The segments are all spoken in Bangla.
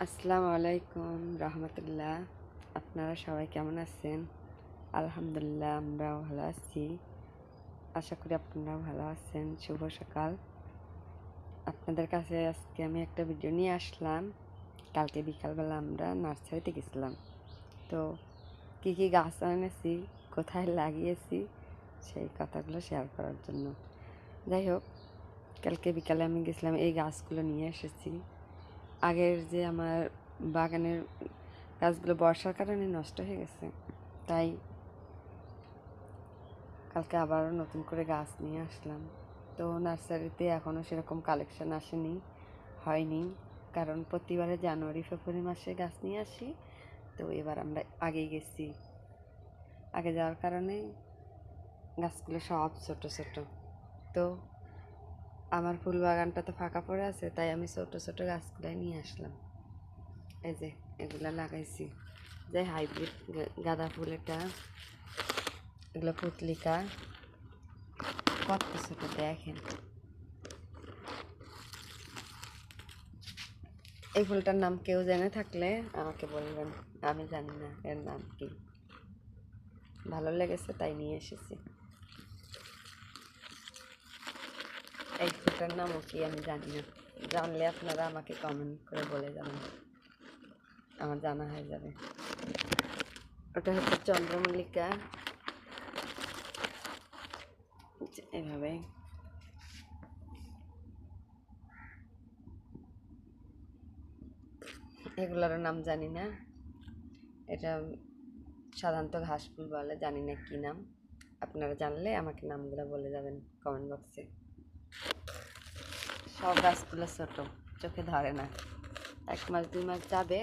আসসালামু আলাইকুম রহমতুল্লাহ। আপনারা সবাই কেমন আছেন? আলহামদুলিল্লাহ, আমরাও ভালো আছি। আশা করি আপনারাও ভালো আছেন। শুভ সকাল। আপনাদের কাছে আজকে আমি একটা ভিডিও নিয়ে আসলাম। কালকে বিকালবেলা আমরা নার্সারিতে গেছিলাম, তো কী কী গাছ এনেছি, কোথায় লাগিয়েছি, সেই কথাগুলো শেয়ার করার জন্য। যাই হোক, কালকে বিকালে আমি গেছিলাম, এই গাছগুলো নিয়ে এসেছি। আগের যে আমার বাগানের গাছগুলো বর্ষার কারণে নষ্ট হয়ে গেছে, তাই কালকে আবারও নতুন করে গাছ নিয়ে আসলাম। তো নার্সারিতে এখনও সেরকম কালেকশন আসেনি, হয়নি, কারণ প্রতিবারে জানুয়ারি ফেব্রুয়ারি মাসে গাছ নিয়ে আসি। তো এবার আমরা আগেই গেছি, আগে যাওয়ার কারণে গাছগুলো সব ছোট ছোট। তো আমার ফুল বাগানটা তো ফাঁকা পড়ে আছে, তাই আমি ছোট ছোট গাছগুলাই নিয়ে আসলাম। এই যে এগুলো লাগাইছি, যে হাইব্রিড গাঁদা ফুল, এটা এগুলো পুতলিকা, কত ছোট দেখেন। এই ফুলটার নাম কেউ জেনে থাকলে আমাকে বলবেন, আমি জানি না এর নাম কি। ভালো লেগেছে তাই নিয়ে এসেছি। এই ফুলটার নামও কি আমি জানি না, জানলে আপনারা আমাকে কমেন্ট করে বলে যাবেন, আমার জানা হয়ে যাবে। ওটা হচ্ছে চন্দ্রমল্লিকা, এভাবে। এগুলোর নাম জানি না, এটা সাধারণত ঘাস ফুল বলে, জানি না কি নাম। আপনারা জানলে আমাকে নামগুলো বলে যাবেন কমেন্ট বক্সে। সব গাছগুলো ছোট, চোখে ধরে না। 1 মাস 2 মাস যাবে,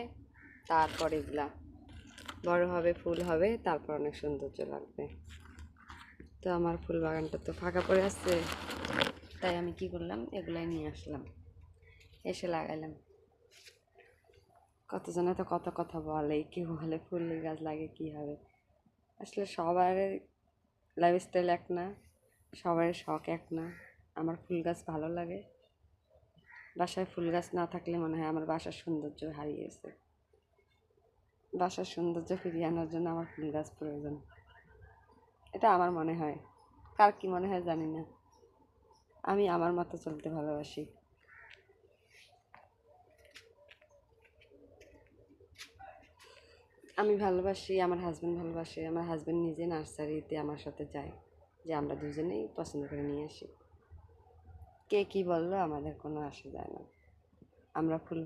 তারপর এগুলা বড় হবে, ফুল হবে, তারপর অনেক সৌন্দর্য লাগবে। তো আমার ফুল বাগানটা তো ফাঁকা পড়ে আছে, তাই আমি কি করলাম, এগুলাই নিয়ে আসলাম, এসে লাগাইলাম। কতজনে তো কত কথা বলে, কেউ বলে ফুল গাছ লাগে কি হবে। আসলে সবার লাইফস্টাইল এক না, সবার শখ এক না। আমার ফুল গাছ ভালো লাগে, বাসায় ফুল গাছ না থাকলে মনে হয় আমার বাসার সৌন্দর্য হারিয়েছে। বাসার সৌন্দর্য ফিরিয়ে আনার জন্য আমার ফুল গাছ প্রয়োজন, এটা আমার মনে হয়। কার কি মনে হয় জানি না, আমি আমার মতো চলতে ভালোবাসি। আমি ভালোবাসি, আমার হাজব্যান্ড ভালোবাসে, আমার হাজব্যান্ড নিজে নার্সারিতে আমার সাথে যায়, যে আমরা দুজনেই পছন্দ করে নিয়ে আসি। কে কী বললো আমাদের কোনো আসে যায় না, আমরা ফুল